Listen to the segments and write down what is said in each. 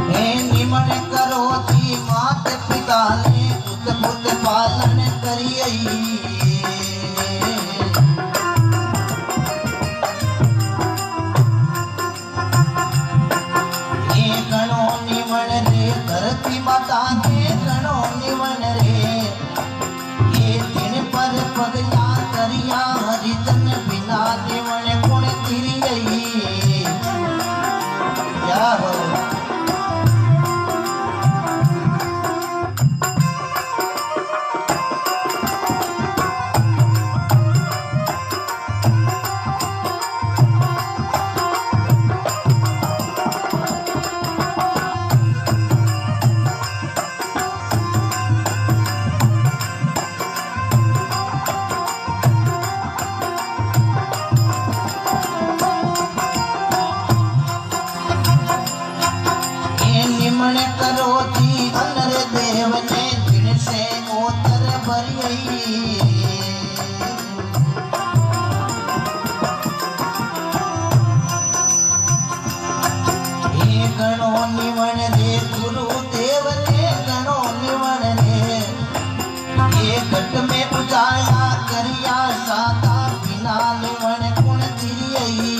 हे निमण करो जी मात पिता ने पुत पुत पालन करियई। गणो निमण रे धरती माता के गणो निमण रे। ये दिन पर पगला करिया हरिजन बिना निमण गुण तिरियई। क्या हो करो जी अनर देव ने दिन से ओतर भरियई। ये गणो निमण रे गुरु देव ने गणो निमण रे। ये घट में उजाला करिया सादा बिना निमण गुण तिरियई।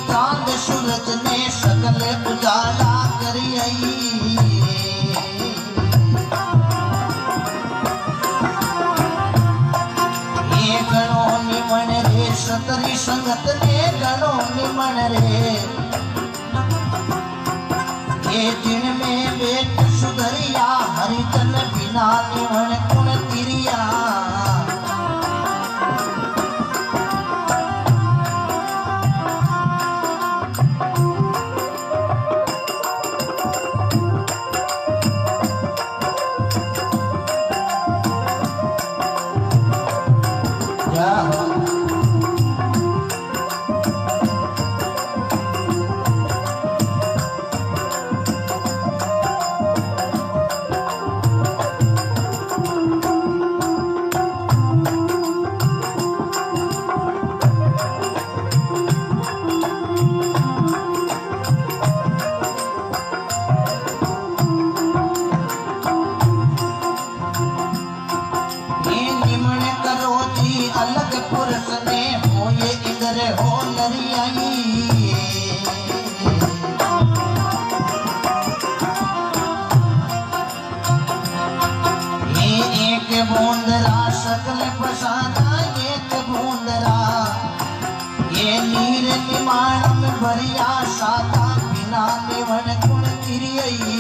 चांद सूरज ने सकल उजाला करियई। ये गणो निमण रे सतरी संगत ने गणो निमण रे। ये दिन में बेट सुधरिया हरिजन बिना निमण गुण तिरिया। अलग पुरुष ने हो ये इधर हो नरियाई। ये एक बूंदरा सकल पसाना एक बूंदरा। ये नीर निमाण में भरिया सादा बिना निमण गुण तिरियई।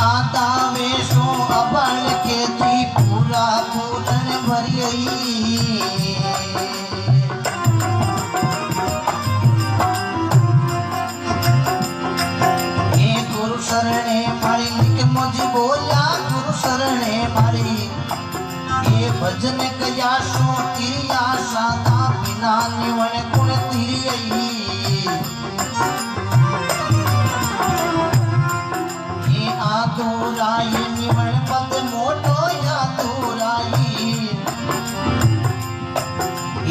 आता वेशो अबल के थी पूरा पूरन भरियई। ये गुरु शरणे मारी लिख मुझे बोला गुरु शरणे मारी। ये भजन कया सो तिरिया सादा बिना निवण गुण तिरियई। आतुराई निमण पद मोटो आतुराई।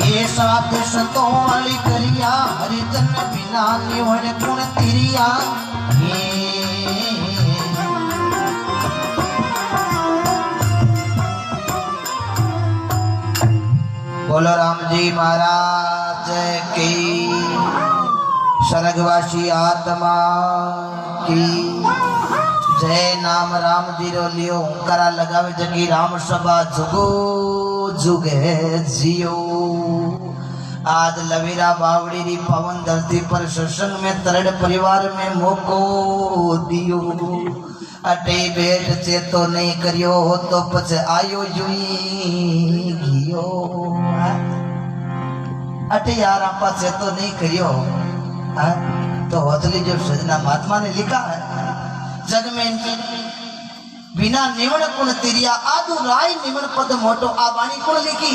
ये साध सतो वाली करिया हरिजन बिना निवण गुण तिरिया। बोलो राम जी महाराज की। स्वर्गवासी आत्मा की जय। नाम राम जी रो लियो करा लगावे जगी राम सभा जुगो जुगे जियो। आज लवीरा बावड़ी री पवन धरती पर सत्संग में तरड़ परिवार में मोको दियो। अटे बेट चेतो नहीं करियो तो पछ आयो जुई घियो। अटे यार आपा चेतो नहीं करियो तो हौसली जो सजना महात्मा ने लिखा है जग में बिना निमण कुण तिरिया आदु राय निमण पद मोटो आ वाणी कुण लिखी।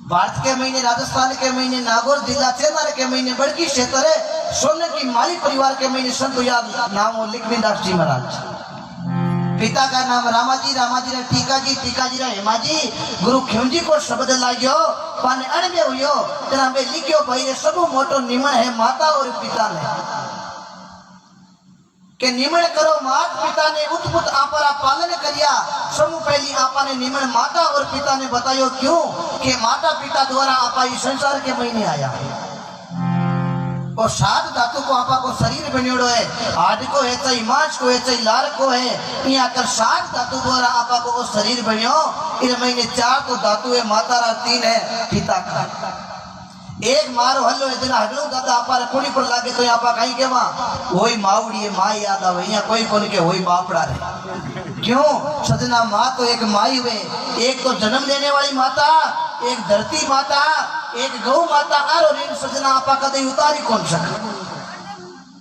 भारत के महीने राजस्थान के महीने नागौर जिला चेनार के महीने बड़की क्षेत्र है सोने की माली परिवार के महीने संत याद नाम लिखविदास जी महाराज। पिता का नाम रामाजी रामाजी टीकाजी हेमाजी गुरु खेमजी को शब्द लाग्यो पाने अणबे हुयो जना में लिखियो भाई रे सबु मोटो निमण है माता और पिता ने के निमण करो मात पिता ने उत्पुत आपारा पालन करिया। समूह पहली आपा ने निमण माता और पिता ने बतायो क्यों कि माता पिता द्वारा आपा इस संसार के महीने आया और सात धातु को आपा को शरीर बनियोड़ो है। हाड को है चाहे मांस को है चाहे लार को है यहाँ कर सात धातु द्वारा आपा को वो शरीर बनियो। इस महीने चार तो धातु है माता रा तीन है पिता का। एक मारो हल्लो है जना हगलो दादा आपा रे कोणी पर लागे तो आपा कहीं के वहाँ वही मावड़ी है माँ याद आवे यहाँ कोई कोनी के वही बापड़ा रे। क्यों सजना माँ तो एक माई हुए एक तो जन्म देने वाली माता एक धरती माता एक गौ माता और इन सजना आपा कदे उतारी कौन सके।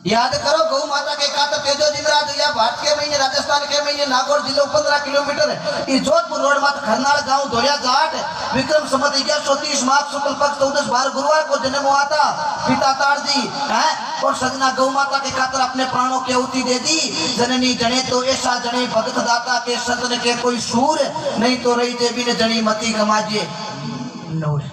याद करो गौ माता के काता तेजो जिंदराज या भारत के महीने राजस्थान के महीने नागौर जिले 15 किलोमीटर है। ये जोधपुर रोड मात खरनाल गांव धोलिया घाट विक्रम संवत 1130 माघ शुक्ल पक्ष 14 बार गुरुवार को जन्म हुआ था पिता तारजी है। और सजना गौ माता के खातर अपने प्राणों की आहुति दे दी। जननी जने तो ऐसा जने भगत दाता के सतन के कोई सूर नहीं तो रही देवी ने जनी मती गमाजे नूर।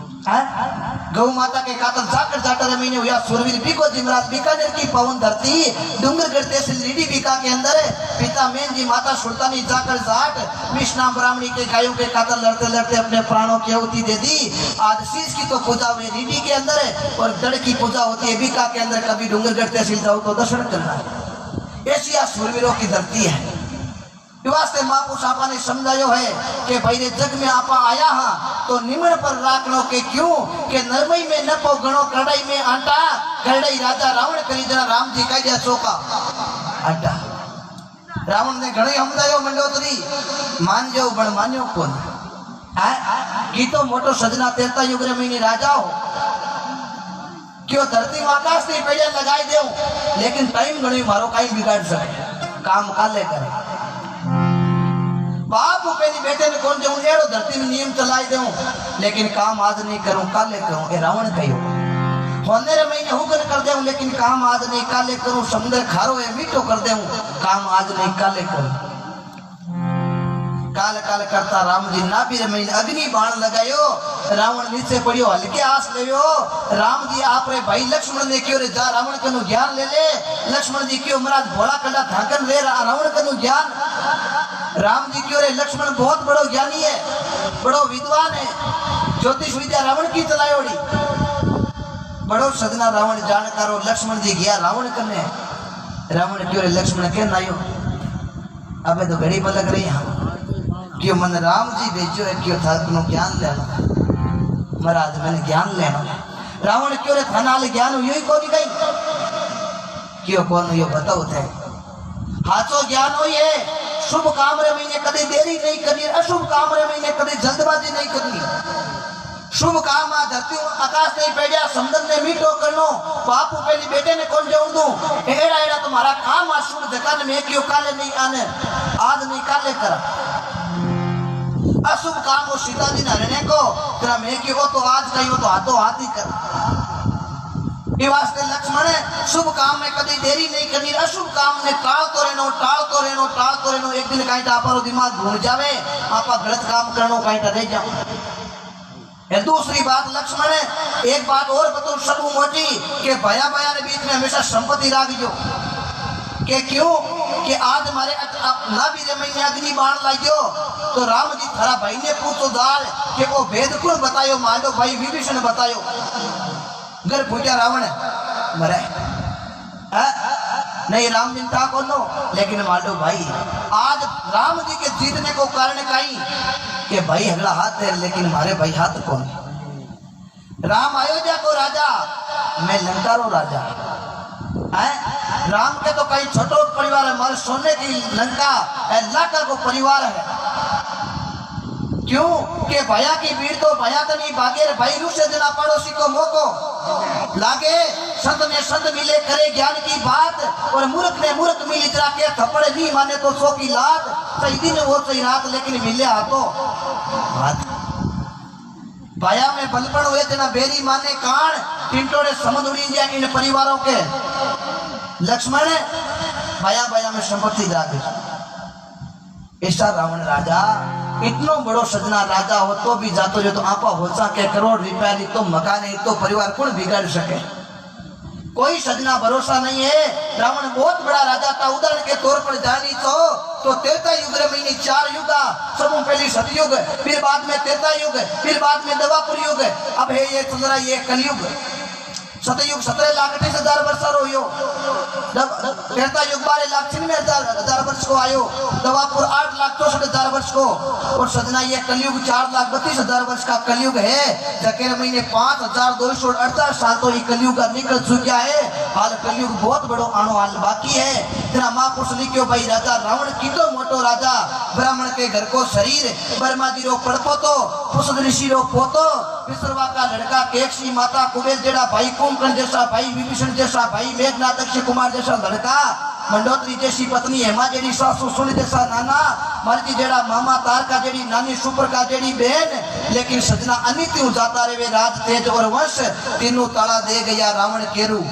गौ माता के कातल जाकर जाटर महीने हुआ सुरवीर बिको जिमराज बीकानेर की पवन धरती डूंगरगढ़ तहसील रीडी बीका के अंदर है। पिता मेन जी माता सुल्तानी जाकर जाट विष्णा ब्राह्मणी के गायों के कातल लड़ते लड़ते अपने प्राणों की आहुति दे दी। आज शीश की तो पूजा हुई रीडी के अंदर है और दड़ की पूजा होती है बीका के अंदर। कभी डूंगरगढ़ तहसील जाओ तो दर्शन करना है। ऐसी सुरवीरों की धरती है। वास्ते महापुरुष आपा ने समझायो है कि भाई रे जग में आपा आया हा तो निमण पर राखनो के क्यों कि नरमई में न पो गणो कड़ाई में आटा करड़ई राजा रावण करी जना राम जी कह दिया चौका आटा। रावण ने घणे समझायो मंडोतरी मान जाओ बण मान्यो कोन है गीतो मोटो सजना तेरता युग रे महीने राजा हो क्यों धरती में आकाश ने पेड़िया लगाई देऊ लेकिन टाइम घणी मारो कहीं बिगाड़ सके काम काले करे। बाप पहली बेटे ने कौन जाऊं एड़ो धरती में नियम चलाई देऊं लेकिन काम आज नहीं करूं काले करूं ए रावण कहो। होने रे महीने हुगन कर देऊं लेकिन काम आज नहीं काले करूं। समुद्र खारो है मीठो कर देऊं काम आज नहीं काले करूं। काल काल करता राम जी ना भी महीने अग्नि बाण लगायो रावण नीचे पड़ियो हल्के आस लेयो। राम जी आप रे भाई लक्ष्मण ने क्यों रे जा रावण कनु ज्ञान ले ले। लक्ष्मण जी क्यों महाराज भोला कंडा धाकन ले रावण कनु ज्ञान। राम जी क्यों रे लक्ष्मण बहुत बड़ो ज्ञानी है बड़ो विद्वान है ज्योतिष विद्या रावण की चलायोड़ी बड़ो सजना रावण जानकारो। लक्ष्मण जी गया रावण कने रावण क्यों रे लक्ष्मण के नायो अबे तो घड़ी पलक रही हम क्यों मन राम जी भेजो है क्यों था तुम ज्ञान लेना महाराज मैंने ज्ञान लेना। रावण क्यों रे थानाल ज्ञान हुई ही कौन गई क्यों कौन हुई बताओ थे हाथों ज्ञान हुई है। शुभ काम रे महीने कभी देरी नहीं करनी अशुभ काम रे महीने कभी जल्दबाजी नहीं करनी। शुभ काम आ धरती आकाश नहीं पेड़िया समुद्र ने मीठो करनो बापू पहली बेटे ने कौन जाऊं दू एड़ा एड़ा तुम्हारा काम आ शुभ जगह में क्यों काले नहीं आने आज नहीं काले करा। अशुभ काम वो सीता जी ने को तेरा मैं क्यों तो आज कहीं तो हाथों हाथ ही कर। वास्ते लक्ष्मण शुभ काम में कभी देरी नहीं करनी अशुभ काम में टालतो रहनो एक दिन कहीं आपरो दिमाग घूम जावे आपा गलत काम करनो कहीं रह जाओ। दूसरी बात लक्ष्मण एक बात और बताओ सब मोटी के भया भया के बीच में हमेशा संपत्ति राख जो के क्यों कि आज हमारे ना भी रे महीने अग्नि बाण लाग्यो तो राम जी थारा भाई ने पूछो दाल कि वो भेद कौन बतायो मानो भाई विभीषण बतायो घर फूटा रावण मरे नहीं राम जी था को नो, लेकिन मालूम भाई आज राम जी के जीतने को कारण कहीं कि भाई अगला हाथ है, लेकिन हमारे भाई हाथ कौन। राम अयोध्या को राजा, मैं लंका रो राजा है। राम के तो कई छोटो परिवार है, हमारे सोने की लंका लाखा को परिवार है। क्यों के भया की भीड़ तो भया तो नहीं भागे, भाई रू से जना पड़ोसी को मोको लागे। संत ने संत मिले करे ज्ञान की बात, और मूर्ख ने मूर्ख मिली जरा के थप्पड़ नहीं माने तो सो की लात। सही दिन वो सही रात, लेकिन मिले हाथों हाथ। भया में बलपड़ हुए जना बेरी माने कान, टिंटोड़े समुद्र उड़ी जाए इन परिवारों के। लक्ष्मण भया भया में संपत्ति जागे। ऐसा रावण राजा इतनो बड़ो सजना राजा हो तो भी जातो जो तो आपा होसा के करोड़ रुपया ली तो मकान है तो परिवार कौन बिगाड़ सके। कोई सजना भरोसा नहीं है। रावण बहुत बड़ा राजा था। उदाहरण के तौर पर जानी तो त्रेता युग में 4 युग, सब पहले सतयुग, फिर बाद में त्रेता युग, फिर बाद में द्वापर युग, अब है ये चंद्रा ये कलयुग। सतयुग 17,38,000 वर्ष रो, त्रेता युग 12,96,000 वर्ष को आयो, द्वापर 8,64,000 वर्ष को, और सजना ये कलयुग 4,32,000 वर्ष का कलयुग है। जकेर महीने 5,248 साल तो ये कलयुग निकल चुका है। हाल कलयुग बहुत बड़ो आनो हाल बाकी है। तेरा महापुरुष लिखो भाई राजा रावण कितो मोटो राजा, ब्राह्मण के घर को शरीर, ब्रह्मा जी रो पड़पो तो, पुष्प ऋषि रो पोतो, विश्रवा का लड़का, केकसी माता कुबेर जेड़ा भाई, कुंभकर्ण जैसा भाई, विभीषण जैसा भाई, मेघनाथ अक्षय कुमार जैसा लड़का, मंडोत्री जैसी पत्नी, हेमा जेडी सासू सुनी जैसा नाना, मर्जी जेड़ा मामा, तारका जेडी नानी, सुपर का जेडी बहन। लेकिन सजना अनित्यु जाता रे वे राज तेज और वंश, तीनों ताला दे गया रावण केरू।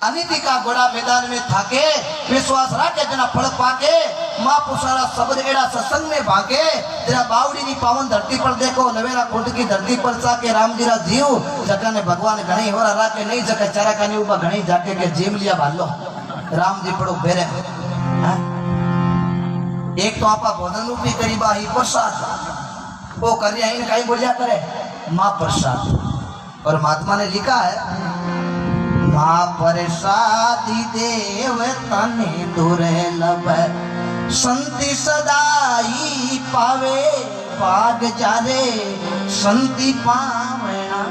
अनिति का घोड़ा मैदान में थाके, विश्वास राखे जना फल पाके, माँ पुसारा शब्द एड़ा सत्संग में भागे। तेरा बावड़ी नी पावन धरती पर देखो, नवेरा कुंड की धरती पर जाके राम जी रा जीव जगह ने भगवान घणी होरा राखे नहीं जगह चारा खानी ऊपर घणी जाके के जेम लिया भालो राम जी पड़ो बेरे। एक तो आपा भोजन रूपी करीबा ही प्रसाद वो कर इन कहीं बोलिया करे माँ प्रसाद। और महात्मा ने लिखा है माँ प्रसादी देव तने दुर्लभ, संति सदाई पावे भाग जारे, संति पावना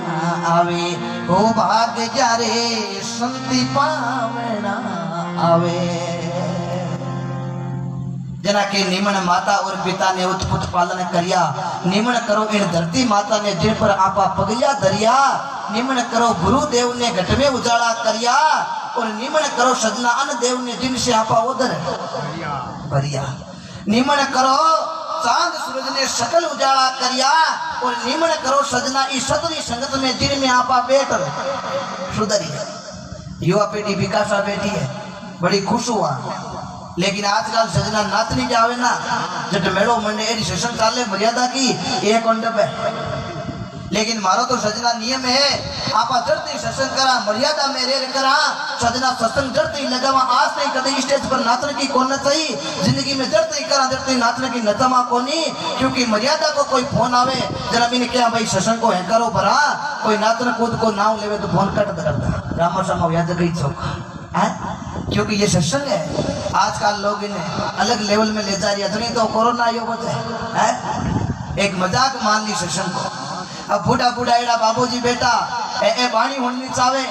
आवे हो भाग जारे, संति पावना आवे। जना के निमन माता और पिता ने उत्पुत पालन करिया, निमन करो इन धरती माता ने जिन पर आपा पगलिया दरिया, निमन करो गुरुदेव ने घट में उजाला करिया, और निमन करो सजना अन्न देव ने जिनसे आपा उधर भरिया। निमन करो चांद सूरज ने सकल उजाला करिया, और निमन करो सजना इस सतरी संगत में जिन में आपा बैठ सुधरिया। युवा पीढ़ी विकासा बैठी है, बड़ी खुश हुआ। लेकिन आजकल सजना नाचनी जावे ना, जट मेड़ो मंडे एडी सेशन चाले मर्यादा की एक मंडप है। लेकिन मारो तो सजना नियम है, आपा जड़ती सत्संग करा मर्यादा में रे करा, सजना सत्संग जड़ती लगावा। आज नहीं कदे स्टेज पर नाचने की कौन चाहिए, जिंदगी में जड़ती करा जड़ती नाचने की नजमा कोनी। क्योंकि मर्यादा को कोई फोन आवे जरा मैंने क्या भाई सत्संग को है करो भरा, कोई नाचने कूद को नाम लेवे तो फोन कट करता रामा सामा याद गई चौक है। क्योंकि ये सत्संग है। आजकल लोग इन्हें अलग लेवल में ले जा रही है। तो कोरोना यो बचे है, एक मजाक मान ली सत्संग को। अब बूढ़ा बूढ़ा एड़ा बाबूजी बेटा ए बाणी होनी चावे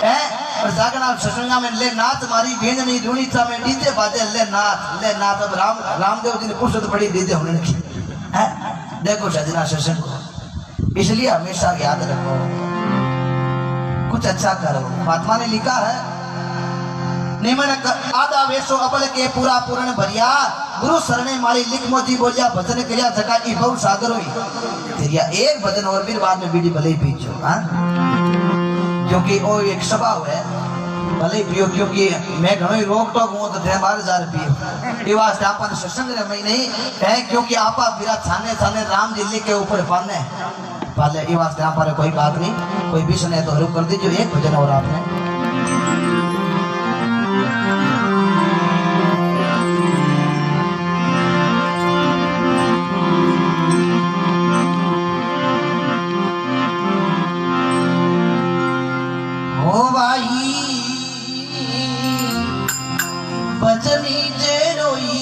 है, और जागना सत्संगा में ले नाच मारी भेंद नहीं धुनी चावे, डीजे बाजे ले नाच। अब रामदेव जी ने फुर्सत पड़ी डीजे होने की है। देखो सजना सत्संग को इसलिए हमेशा याद रखो, कुछ अच्छा करो। महात्मा ने लिखा है निमन आधा वेशो अबल के पूरा पूर्ण भरिया, गुरु शरणे माली लिख मोजी बोलिया, भजन करिया जका ई बहु सागर हुई तेरिया। एक भजन और फिर बाद में बीड़ी भले ही पीछो, क्योंकि वो एक सभा है भले ही पियो। क्योंकि मैं घणो ही रोक टोक हूँ तो 12,000 पियो ये वास्ते आपा ने सत्संग रे मैं नहीं है। क्योंकि आपा बिरा छाने छाने राम जी के ऊपर पाने पाले ये वास्ते आपा रे कोई बात नहीं, कोई भी सुने तो रुक कर दीजिए। एक भजन और आपने भजनी जेरोई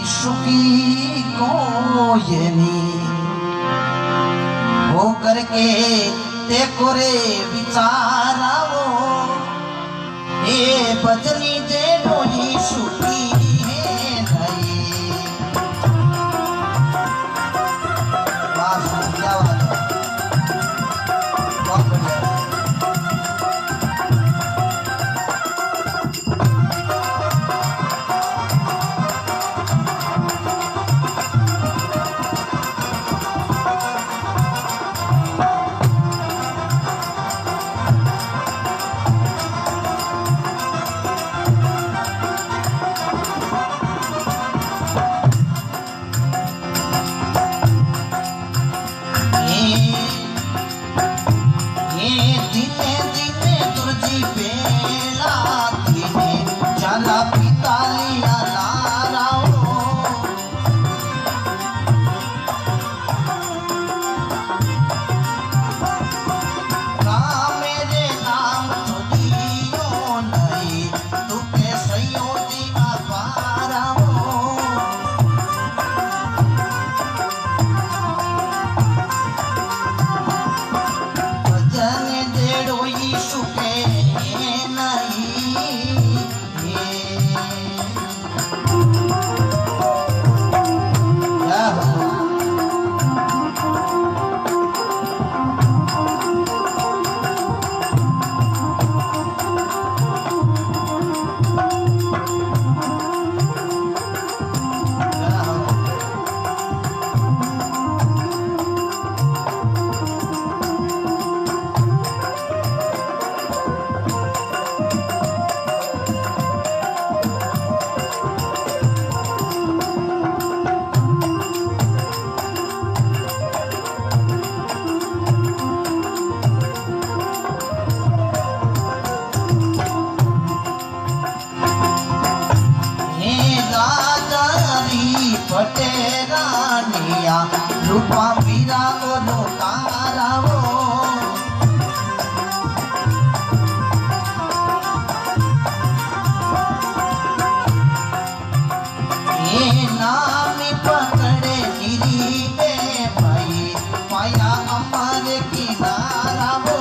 सुखी कोयनी हो करके ते कोरे विचाराओ ये भजनी जेरोई सुखी नहीं। वाह क्या बात है, बहुत बढ़िया। रूपा मीरा को तारावो ये नामी पकड़े गिरी बे भाई पाया हमारे किनारा वो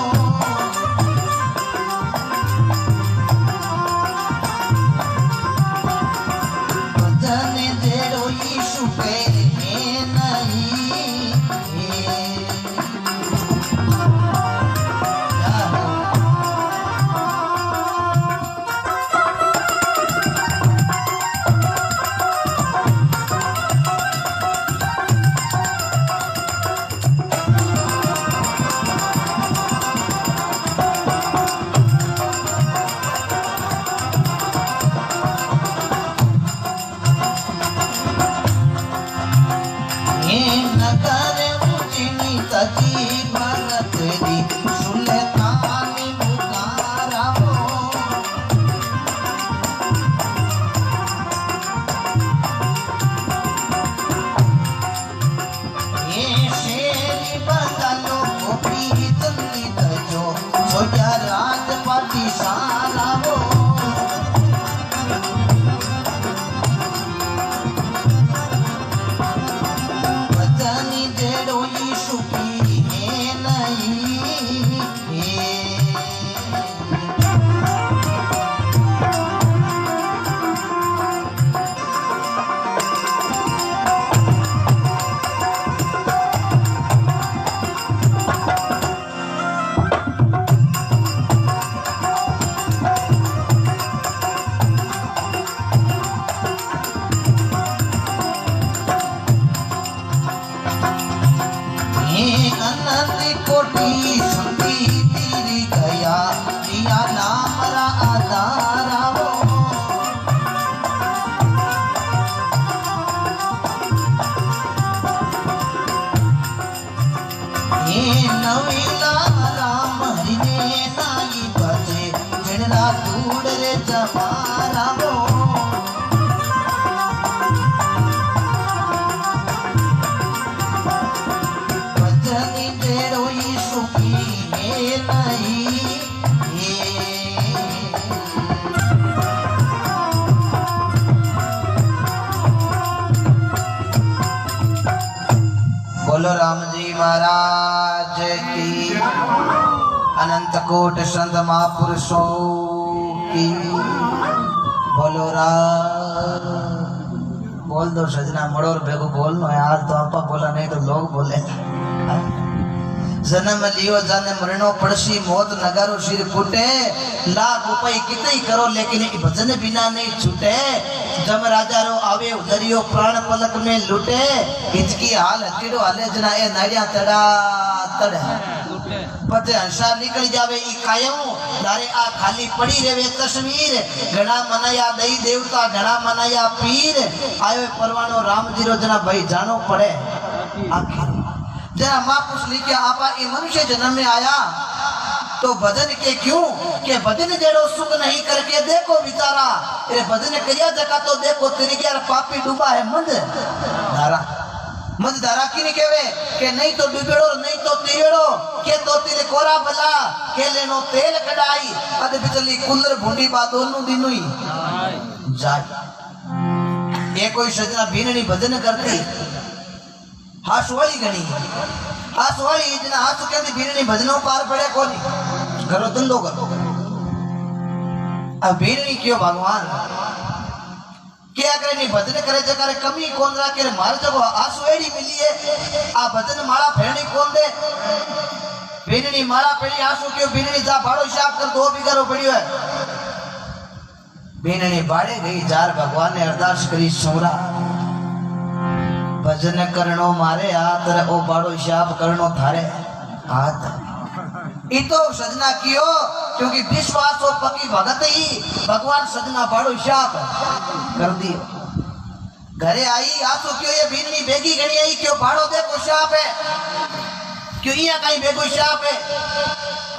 भजन जेरो यीशु पे बोलो राम जी महाराज की, अनंत कोट संत महापुरुषों की। बोलो राम। बोल दो सजना मड़ो और बेगो बोलनो है। आज तो आपा बोला नहीं तो लोग बोले। जन्म लियो जाने मरणो पड़सी, मौत नगारो सिर फूटे। लाख रुपये कितने करो लेकिन भजन बिना नहीं छूटे। जम राजा रो आवे उधरियो प्राण पलक में लूटे। हिचकी हाल हकीड़ो हाले जना ए नाड़िया तड़ा तड़ पते हंसा निकल जावे ई कायम। दारे आ खाली पड़ी रेवे तस्वीर। घना मनाया दई देवता, घना मनाया पीर। आयो परवानो राम जी रो जना भाई जानो पड़े आखिर। जरा महापुरुष लिखे आपा ये मनुष्य जन्म में आया तो भजन के क्यों के भजन जेड़ो सुख नहीं करके देखो विचारा। ये भजन करिया जका तो देखो तेरी क्या पापी डूबा है मंद धारा। मंद धारा की नहीं कहवे के नहीं तो डूबेड़ो नहीं तो तिरेड़ो के तो तिरे कोरा भला के लेनो तेल कढ़ाई अद बिचली कुंदर भूंडी बा दोनों दिनों ही जाए। ये कोई सजना भीननी भजन करती हासवाड़ी गणी हासवाड़ी जना हासु कहती भीननी भजनों पार पड़े कोनी घरो धंधो करो। अब भीननी क्यों भगवान क्या करे नहीं भजन करे जगह कमी कौन रहा के मार जगो हासवाड़ी मिली है। आ भजन माला फेरनी कौन दे भीननी माला फेरी हासु क्यों भीननी जा भाड़ो शाप कर 2 बिगारो पड़ियो है। भीननी बाड़े गई जार भगवान ने अरदास करी सोरा भजन करनो मारे हाथ रे ओ बाड़ो शाप करनो थारे हाथ। इतो सजना कियो क्योंकि विश्वास हो पकी भगत ही भगवान सजना बाड़ो शाप कर दियो। घरे आई आसो क्यों ये भीननी बेगी गणी आई क्यों बाड़ो देखो शाप है क्यों यहाँ कहीं बेगो शाप है।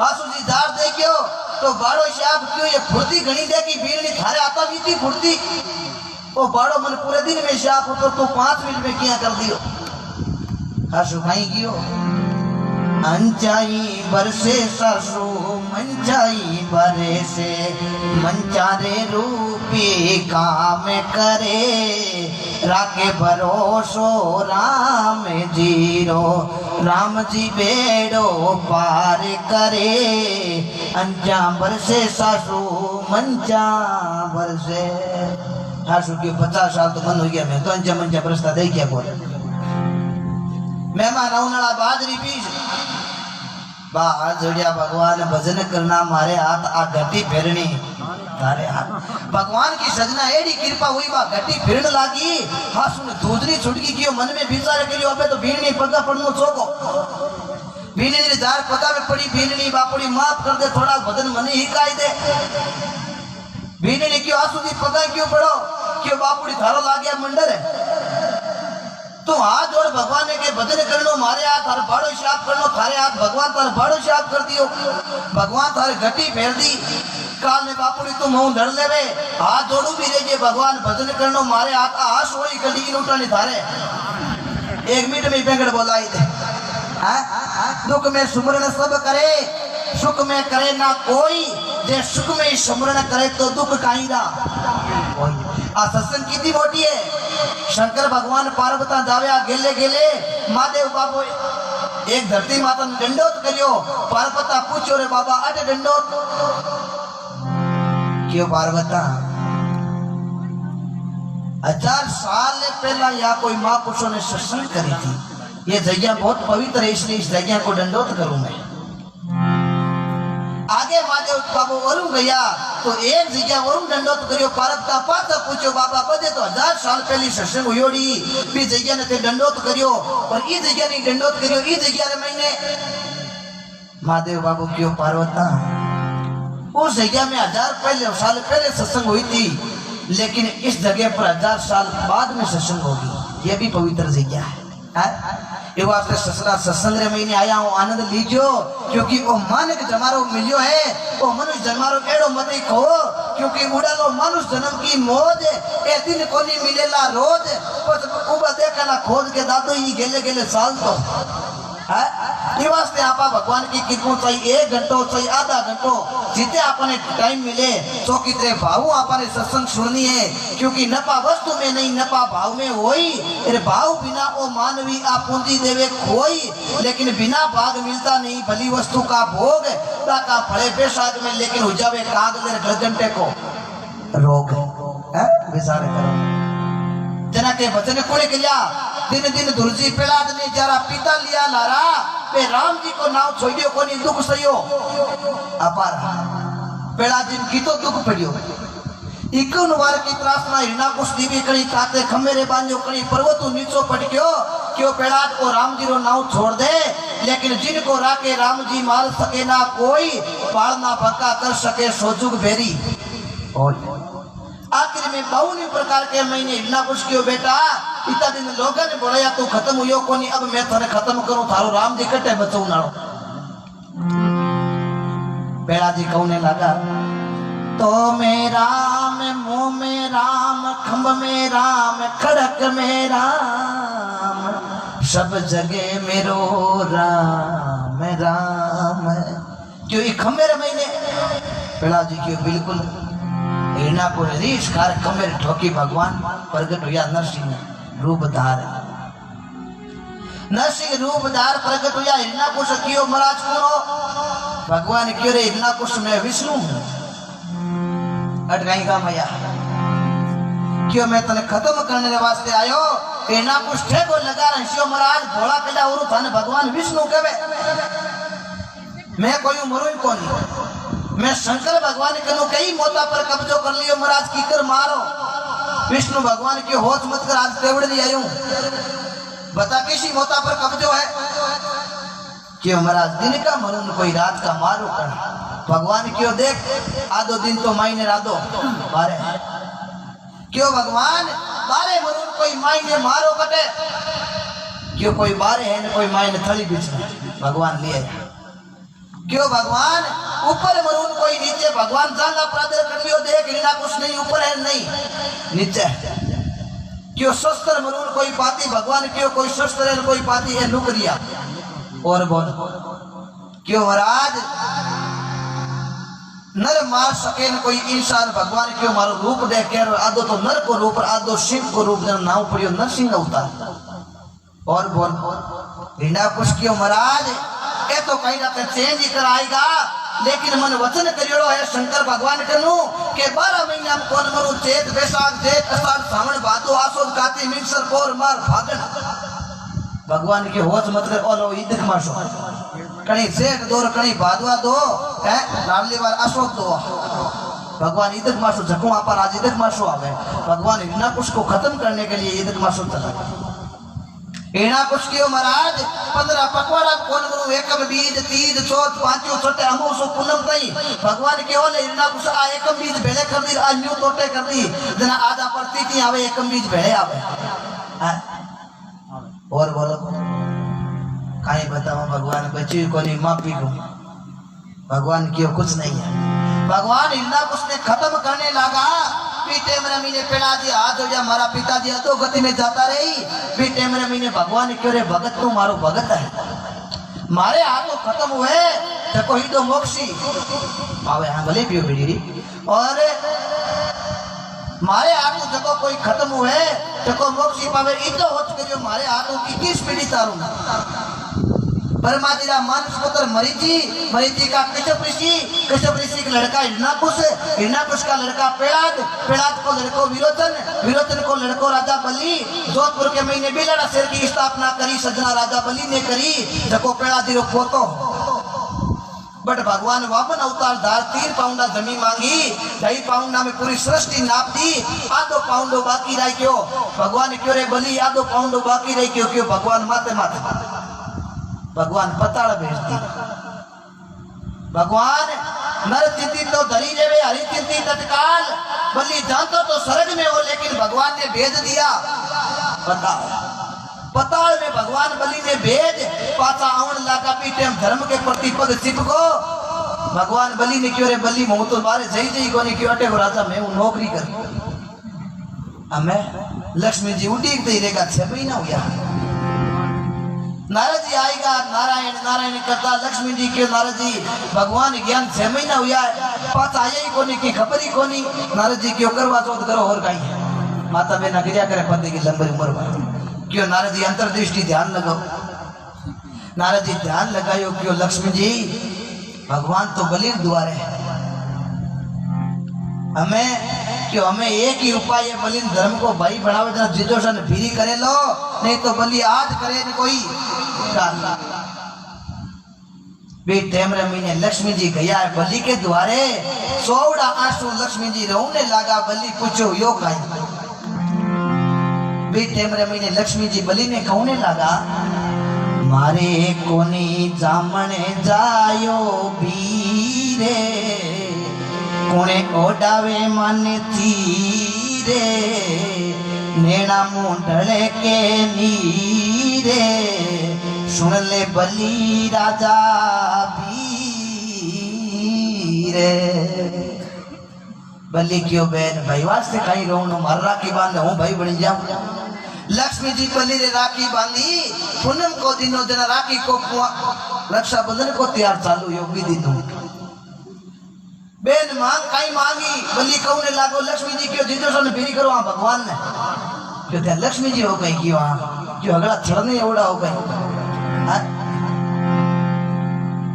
आसू जी दार देखियो तो बाड़ो शाप क्यों ये फुर्ती गणी देखी भीननी थारे आता भी थी फुर्ती। वो बाड़ो मन पूरे दिन में शाप हो तो 5 मिनट में क्या कर दियो। हासु भाई कियो अंचाई बरसे सासु मंचाई बरसे मंचारे रूपी काम करे। राके भरोसो राम जीरो राम जी बेड़ो पार करे। अंचा बरसे सासु मंचा बरसे हासु की 50 साल तो मन हो गया मैं तो अंचा मंचा बरसता दे क्या बोल। मेहमान उनाला बाजरी बीज बाजड़िया भगवान भजन करना मारे हाथ आ घटी फेरनी तारे हाथ। भगवान की सजना एडी कृपा हुई बा घटी फिरन लागी। हासु ने दूसरी छुटकी कियो मन में विचार करियो अबे तो भीननी पगा पड़नो चोको। भीननी ने जार पगा में पड़ी भीननी बापुड़ी माफ कर दे थोड़ा भजन मन ही काई दे। भीननी क्यों आंसू की पगा क्यों पड़ो क्यों बापुड़ी थारो लागिया मंडर है। तो हाथ जोड़ भगवान ने के भजन करनो मारे हाथ थारे बाड़ो शाप करनो थारे हाथ भगवान थारे बाड़ो शाप कर दियो। भगवान थारे घटी फेर दी काल ने बापुड़ी तुम हूं धड़ लेवे हाथ जोड़ू भी रे भगवान भजन करनो मारे हाथ आ सोई कली उठानी थारे 1 मिनट में बेंगड़ बोलाई दे। दुख में सुमरण सब करे सुख में करे ना कोई। जे सुख में सुमरण करे तो दुख काई ना आ सत्संग कितनी मोटी है। शंकर भगवान पार्वता जाव्या गेले गेले महादेव बाबू एक धरती माता ने दंडोत करियो। पार्वता पूछो रे बाबा अट दंडोत क्यों पार्वता 1000 साल पहला या कोई महापुरुषों ने सत्संग करी थी। ये जगह बहुत पवित्र है इसलिए इस जगह को दंडोत करूं मैं। आगे महादेव बाबू वरुण गया तो एक जगह वरुण दंडोत करियो। पार्वता पाता पूछो बाबा बदे तो 1000 साल पहली सत्संग हुयोड़ी भी जगह ने ते दंडोत करियो और ई जगह ने दंडोत करियो ई जगह रे मैंने महादेव बाबू क्यों पार्वता उस जगह में 1000 साल पहले सत्संग हुई थी लेकिन इस जगह पर 1000 साल बाद में सत्संग होगी। ये भी पवित्र जगह है। ये वास्ते ससरा सत्संग रे महीने आया हूँ आनंद लीजो क्योंकि वो मानक जमारो मिलियो है। वो मनुष्य जमारो एड़ो मत खो क्योंकि उड़ालो मनुष्य जन्म की मौज ए दिन कोनी मिलेला रोज बस उबा देखना खोज के दादो ही गेले गेले साल तो है। ये वास्ते आपा भगवान की कितनो चाहिए 1 घंटो चाहिए आधा घंटो जिते आपने टाइम मिले चौकी तरह भाव आपने सत्संग सुननी है क्योंकि नपा वस्तु में नहीं नपा भाव में होई अरे भाव बिना ओ मानवी आ पूंजी देवे खोई लेकिन बिना भाग मिलता नहीं भली वस्तु का भोग का फड़े पेशाब में लेकिन हो जावे कागज घंटे को रोग है विचार करो जना के वचन कोने किया दिन दिन दुर्जी पेलाद ने जरा पिता लिया लारा पे राम जी को नाव छोड़ियो कोनी दुख सयो अपार पेला दिन की तो दुख पड़ियो इकुन वार की त्रासना हिना कुछ दीवी कणी ताते खमेरे बांजो कणी पर्वतु नीचो पटक्यो क्यों पेलाद को राम जी रो नाव छोड़ दे लेकिन जिनको राके राम जी मार सके ना कोई पालना भक्का कर सके सोजुग भेरी और आखिर में बहुनी प्रकार के महीने इतना कुछ क्यों बेटा इतना दिन लोगों ने बोला तू खत्म हुई कोनी अब मैं थाने खत्म करूं थारो राम जी कटे बचो नालो बेड़ा जी कहने लगा तो में राम मुंह में राम खंभ में राम खड़क में राम सब जगह मेरो राम राम क्यों ये खंभे महीने बेड़ा जी क्यों बिल्कुल हिरणा को रीछ कार खंभे ठोकी भगवान प्रगट हुआ नरसिंह रूपधार नरसिंह रूपधार प्रगट हुआ हिरणा को कियो महाराज को भगवान क्यों रे हिरणा को मैं विष्णु हूं अटकाई का मैया क्यों मैं तने खत्म करने वास्ते आयो हिरणा को ठेको लगा रहियो महाराज भोला केला और थाने भगवान विष्णु कहवे मैं कोई मरू कोनी मैं शंकर भगवान कनु कई मोता पर कब्जो कर लियो महाराज की कर मारो विष्णु भगवान की होश मत कर आज तेवड़ नहीं आयू बता किसी मोता पर कब्जो है क्यों महाराज दिन का मरून कोई रात का मारो कर भगवान क्यों देख आधो दिन तो मायने राधो बारे क्यों भगवान बारे मरून कोई मायने मारो कटे क्यों कोई बारे है न कोई मायने थली बीच भगवान लिए क्यों भगवान ऊपर मरून कोई नीचे भगवान जांगा प्रादर कर लियो देख लीना कुछ नहीं ऊपर है नहीं नीचे क्यों शस्त्र मरून कोई पाती भगवान क्यों कोई शस्त्र है कोई पाती है नुकरिया और बोल क्यों महाराज नर मार सके न कोई इंसान भगवान क्यों मारो रूप देख के आधो तो नर को रूप आधो शिव को रूप नाव पड़ियो नरसिंह अवतार और बोल लीना कुछ क्यों महाराज ये तो कहीं ना कहीं चेंज ही कराएगा लेकिन मन वचन करियो है शंकर भगवान कनु के 12 महीना में कौन मरु चेत बैसाख जेठ अषाढ़ सावन भादो आसोद काती मिक्सर पोर मार फागण भगवान के होश मत कर ओलो इदक मासो कणी जेठ दो कणी भादवा दो है रावली वार आसोद दो भगवान इदक मासो झको आपा राज इदक मासो आवे भगवान इतना कुछ को खत्म करने के लिए इदक मासो चला एना कुछ क्यों महाराज 15 पकवाड़ा कौन गुरु एकम बीज तीज चौथ पांचो छोटे अमोसो पूनम कई भगवान के ओले एना कुछ आ एकम बीज भेले कर दी आज न्यू तोटे कर दी जना आधा प्रतीति आवे एकम बीज भेले आवे और बोलो काई बताओ भगवान बच्ची को नहीं माफी को भगवान क्यों कुछ नहीं है भगवान इतना कुछ ने खत्म करने लगा पीटे मेरे मीने पेड़ा जी हाथ हो जा मारा पिताजी अतो गति में जाता रही पीटे मेरे मीने भगवान क्यों रे भगत तू मारो भगत है मारे हाथों खत्म हुए तो कोई तो मोक्षी आवे हाँ भले पियो बेड़ी और मारे हाथों जको कोई खत्म हुए तो को मोक्षी पावे इतो हो चुके जो मारे हाथों की 21 पीढ़ी तारू परमादिरा मानस पुत्र मरीची का कश्यप ऋषि का लड़का हिरणाकुश का लड़का पेड़ाद को लड़को विरोचन को लड़को राजा बलि जोधपुर के महीने भी लड़ा शेर की स्थापना करी सजना राजा बलि ने करी जको पेड़ादी रो पोतो बट भगवान वामन अवतार धार 3 पाउंडा जमीन मांगी 2.5 पाउंडा में पूरी सृष्टि नाप दी आधो पाउंडो बाकी रह क्यों भगवान क्यों रे बलि आधो पाउंडो बाकी रह क्यों भगवान माते भगवान पताड़ भेज दी भगवान नर चिंती तो धरी रेवे हरि चिंती तत्काल बलि जानतो तो स्वर्ग में हो लेकिन भगवान ने भेज दिया पताल में भगवान बलि ने भेज पाचा आवन लागा पीटे धर्म के प्रतिपद चिपको भगवान बलि ने क्यों रे बलि मुंह तो मारे जई जई कोनी क्यों अटे राजा मैं नौकरी कर हमें लक्ष्मी जी उठी गई रेगा 6 महीना हुआ नारद जी आएगा, नारायण नारायण करता लक्ष्मी जी के नारद जी भगवान ज्ञान 6 महीना हुआ है, पास आया ही कोनी की खबर ही कोनी। नारद जी क्यों करवा चौथ करो और कहीं माता बहना क्रिया करे पति की लंबी उम्र में क्यों। नारद जी अंतर्दृष्टि ध्यान लगाओ, नारद जी ध्यान लगायो क्यों लक्ष्मी जी भगवान तो बलि द्वारे है, हमें एक ही उपाय है बलि धर्म को भाई बढ़ावे जरा जिजोशन भीरी करे लो, नहीं तो बलि आज करे न कोई टेमरे महीने लक्ष्मी जी गया है बलि के द्वारे, सोवड़ा आंसू लक्ष्मी जी रोने लगा। बलि पूछो यो कहीं टेमरे महीने लक्ष्मी जी बलि ने कहने लगा मारे कोनी जामने जायो बीरे कोने ओडावे मन तीरे नेणा मुंडले के नीरे सुन ले बलि राजा बीरे। बलि क्यों बहन भाई वास्ते कहीं रोनो मार राखी बांधे हूँ भाई बन जाऊं। लक्ष्मी जी बलि रे राखी बांधी, पूनम को दिनों दिन राखी को रक्षाबंधन को तैयार चालू योगी दिनों बेन मांग कहीं मांगी। बलि कहने लागो लक्ष्मी जी क्यों जिजो ने भीरी करो भगवान ने क्यों थे लक्ष्मी जी हो गई क्यों क्यों अगला छड़ने एवड़ा हो गई।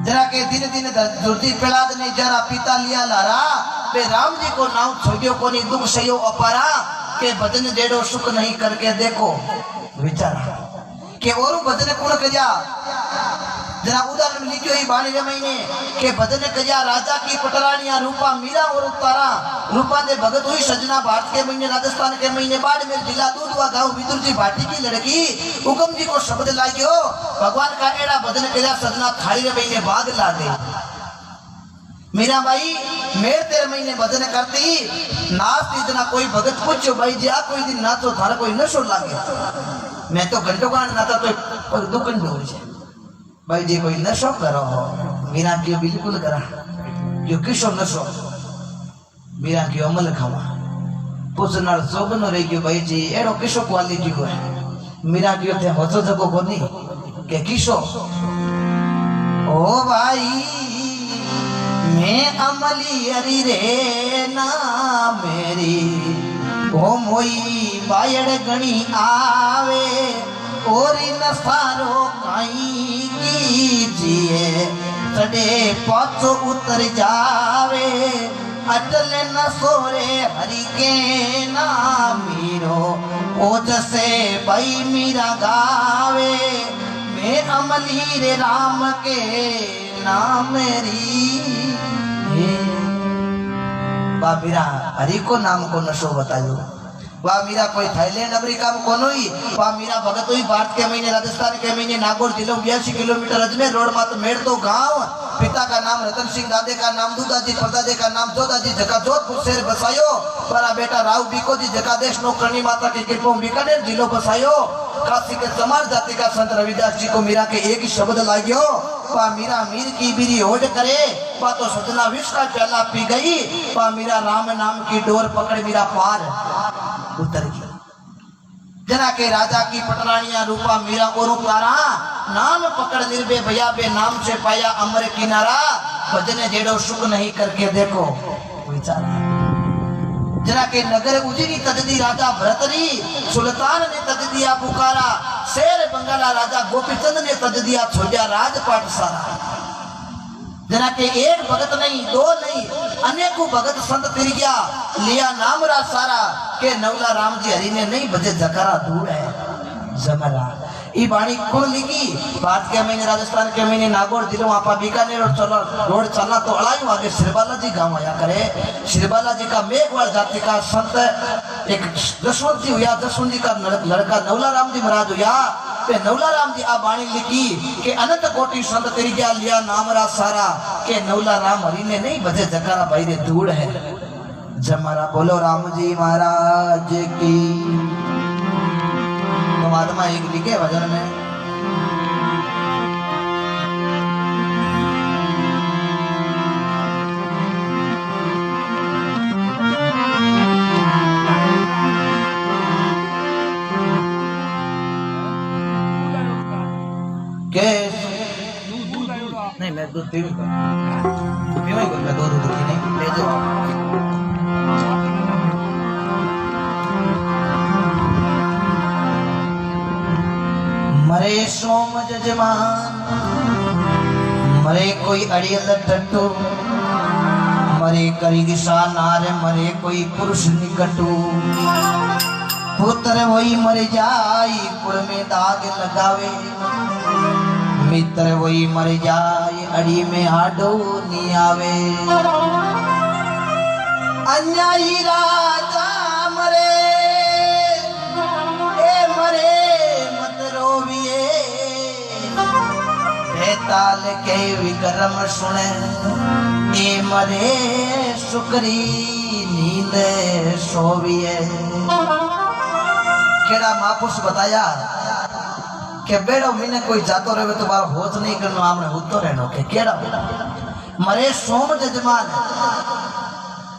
जरा के दिन दिन धरती प्रहलाद ने जरा पिता लिया लारा बे राम जी को नाम छोड़ियो को नहीं दुख सयो अपारा के भजन जेड़ो सुख नहीं करके देखो विचार के और भजन कौन कजा। जरा उदाहरण लिखियो ही बाणी महीने के भजन कजा राजा की पटरानिया रूपा मीरा और उतारा रूपा दे भगत हुई सजना भारत के महीने राजस्थान के महीने बाड़मेर जिला दूधवा गांव विदुर जी भाटी की लड़की हुकम जी को शब्द लागियो भगवान का एड़ा भजन कजा सजना थाली रे महीने बाग ला दे। मीरा भाई मेर 13 महीने भजन करती नाच इतना कोई भगत पूछो भाई जी आ कोई दिन नाचो थारा कोई नशो लागे मैं तो घंटों का नाता तो दुकान पे हो जाए भाई जी कोई नशो करो मीरा क्यों बिल्कुल करा क्यों किसो नशो मीरा क्यों अमल खावा पूछना सोबनो रही क्यों भाई जी एड़ो किसो क्वालिटी को है मीरा क्यों थे होतो जगो को नहीं के किसो ओ भाई मैं अमली हरी रे ना मेरी ओ मोई बायड़ गणी आवे और इन सारो काई कीजिए चढ़े पाछो उतर जावे अटल न सोरे हरि के नाम मीरो ओ जसे भाई मीरा गावे मैं अमली रे राम के नाम मेरी वाह मीरा हरि को नाम को नशो बतायो वाह मीरा कोई थाईलैंड अमेरिका में कोनो ही वाह मीरा भगत हुई भारत के महीने राजस्थान के महीने नागौर जिले 82 किलोमीटर अजमेर रोड मात्र मेड़ तो गांव पिता का नाम रतन सिंह दादे का नाम दूधाजी परदादे का नाम जोधाजी जका जोधपुर शहर बसायो परा बेटा राव बीको जी जका देश नौकरनी माता की कृपा बीकानेर जिलो बसायो काशी के समाज जाति का संत रविदास जी को मीरा के एक ही शब्द लागियो पा मीरा मीर की बीरी होड़ करे पा तो सजना विष का प्याला पी गई पा मीरा राम नाम की डोर पकड़ मीरा पार उतर गई। जना के राजा की पटरानिया रूपा मीरा और उतारा नाम पकड़ निर्भय भैया बे नाम से पाया अमर किनारा भजन जेड़ो सुख नहीं करके देखो विचारा। जना के नगर उजरी तजदी राजा भरतरी सुल्तान ने तज दिया पुकारा शेर बंगाला राजा गोपीचंद ने तज दिया छोड़ा राजपाट सारा। जना के एक भगत नहीं दो नहीं अनेकों भगत संत फिर गया लिया नाम रा सारा के नवला राम जी हरि ने नहीं बजे जकारा दूर है जमरा ई बाणी कौन लिखी भारत के महीने राजस्थान के महीने नागौर जिले वहां बीकानेर और रोड चलना तो अड़ाई आगे श्रीबाला जी गांव आया करे। श्रीबाला जी का मेघवाल जाति का संत एक जसवंत जी हुआ जसवंत जी का लड़का नवला राम जी महाराज हुआ पे नवला राम जी आ बाणी लिखी के अनंत कोटि संत तेरी गया लिया नाम रा सारा के नवला राम हरि ने नहीं बजे जकारा भाई रे धूड़ है जमारा। बोलो राम जी महाराज की। महात्मा एक लिखे भजन में दूध पीवे को पीवे को मैं दूध की नहीं ले जाओ मरे सोम जजमान मरे कोई अड़ियल टट्टू मरे करीगिसा नारे मरे कोई पुरुष निकटू पुत्र वही मर जाई कुल में दाग लगावे मित्र वही मर जाए अड़ी में आडो नहीं आवे अन्यायी राजा मरे ए मरे मत रोविए बेताल के विक्रम सुने ए मरे शुक्री नींद सोविए केड़ा महापुरुष बताया के बेड़ो मीने कोई जातो रहे तो बार होश नहीं करनो आमने उतो रहनो के केड़ा मरे सोम जजमान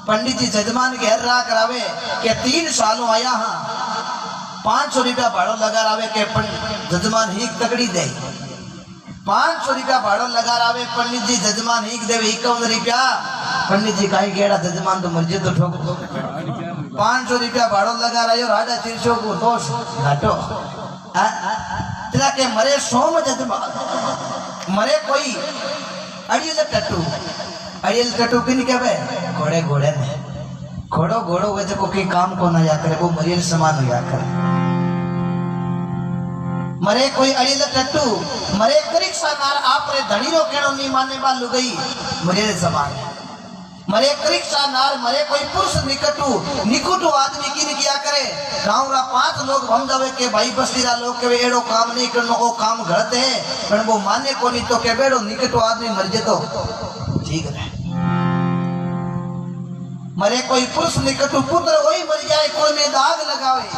पंडित जी जजमान के हर रा करावे के 3 सालों आया हां 500 रुपया भाड़ो लगा रावे के जजमान ही तकड़ी दे 500 रुपया भाड़ो लगा रावे पंडित जी जजमान ही देवे 51 रुपया पंडित जी काई केड़ा जजमान तो मर्जी तो ठोको 500 रुपया भाड़ो लगा रहा राजा 300 को दोष घाटो तेरा के मरे सोम जजमान मरे कोई अड़ियल टट्टू किन कहवे घोड़े घोड़े ने घोड़ो घोड़ो वे जो कोई काम को ना या करे वो मरियल समान हो या करे मरे कोई अड़ियल टट्टू मरे करीक्षा नार आपरे धनीरो केणो नी माने बा लुगई मरियल समान मरे करीक्षा नार मरे कोई पुरुष निकटू आदमी किन किया करे गांव रा 5 लोग हम जावे के भाई बस्तीरा लोग के एड़ो काम नहीं करनो ओ काम गलत है पण वो माने कोनी तो के बेड़ो निकटू आदमी मर जे तो ठीक है मरे कोई पुरुष निकटू पुत्र वही मर जाए कोई में दाग लगावे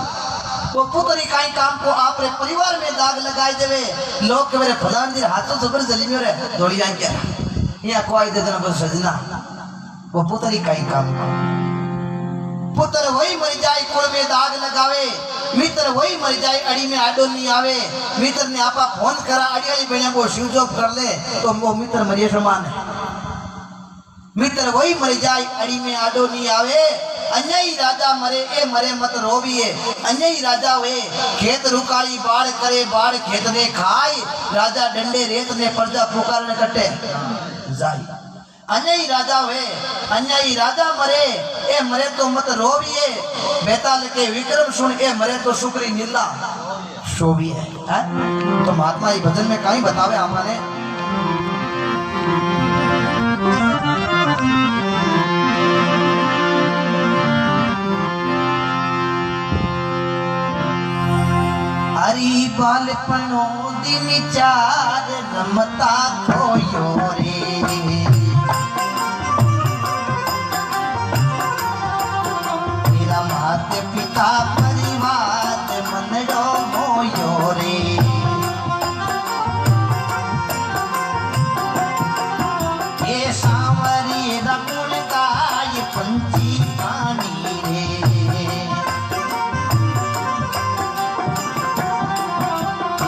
वो पुत्र ही काई काम को आपरे परिवार में दाग लगाए देवे लोग के मेरे प्रधान जी हाथों से बर जली में रे दौड़ी जाए क्या या कोई दे देना बस सजना वो पुत्र ही काई काम पुत्र वही मर जाए कुल में दाग लगावे मित्र वही मर जाए अड़ी में आडो नहीं आवे मित्र ने आपा फोन करा अड़ी वाली बहने वो स्विच ऑफ कर ले तो वो मित्र मरिए समान है मित्र वही मर जाए अड़ी में आडो नहीं आवे अन्यायी राजा मरे ए मरे मत रोविए अन्यायी राजा वे खेत रुकाई बाढ़ करे बाढ़ खेत ने खाए राजा डंडे रेत ने प्रजा पुकार न कटे जाई अन्यायी राजा वे अन्यायी राजा मरे ए मरे तो मत रोविए बेताल के विक्रम सुन ए मरे तो शुक्री नीला शोभिए तो महात्मा ये भजन में कहीं बतावे हमारे हरी बालपनो दिन चार रमता खोयो रे माते पिता परिवार मनडो मोयो रे ये सांवरी रकुण का ये पंछी पानी रे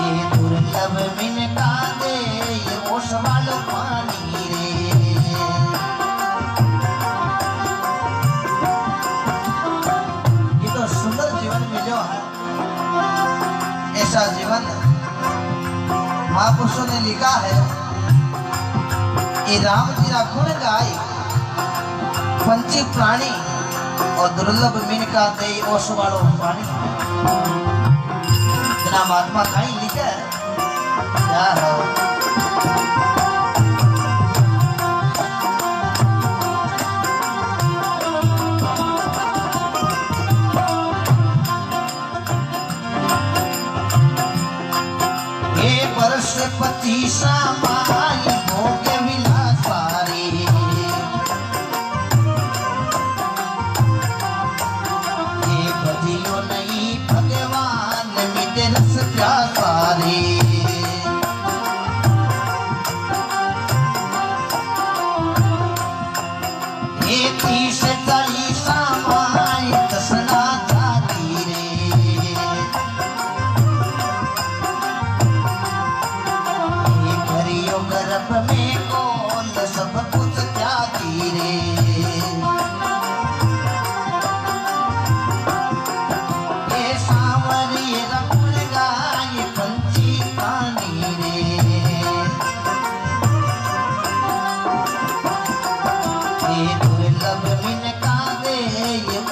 ये दुर्लभ मिन का दे ये ओस वालो पानी रे सुंदर जीवन मिलो ऐसा जीवन महापुरुषों ने लिखा है ये राम जी का गुण गाय पंछी प्राणी और दुर्लभ मीन का दे ओस वालो पानी इतना महात्मा कहीं लिखा है क्या है वर्ष 25 माई भोग विलास पारे ये बजियो नहीं भगवान मिटे रस प्यारे ये 30-40 माई दसना जाती रे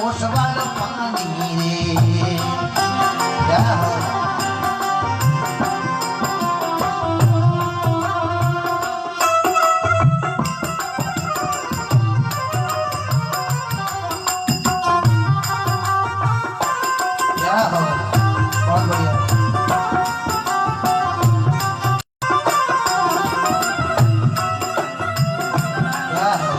ओसवाल पानी रे क्या हो क्या हो बहुत बढ़िया क्या हो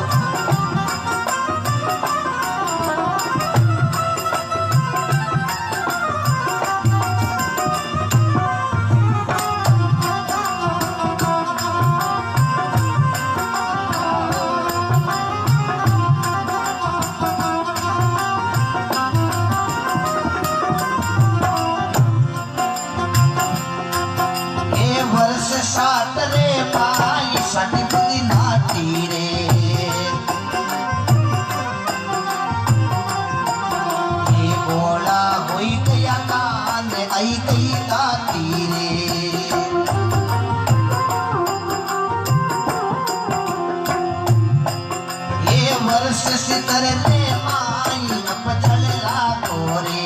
वर्ष 60 रे माई 60 बुद्धि नाटी रे ये बोला होई गया कान आई गई दाती रे ये वर्ष 70 रे माई अब चल लागो रे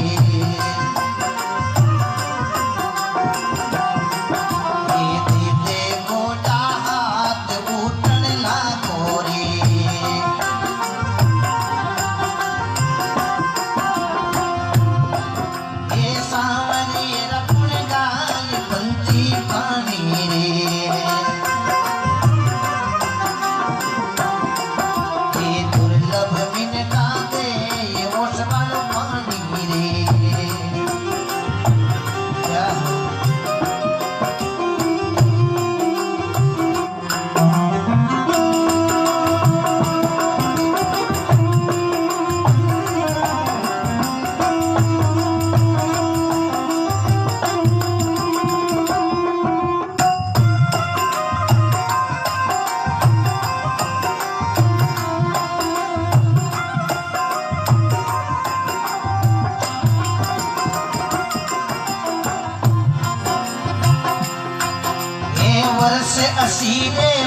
वर्ष 80 रे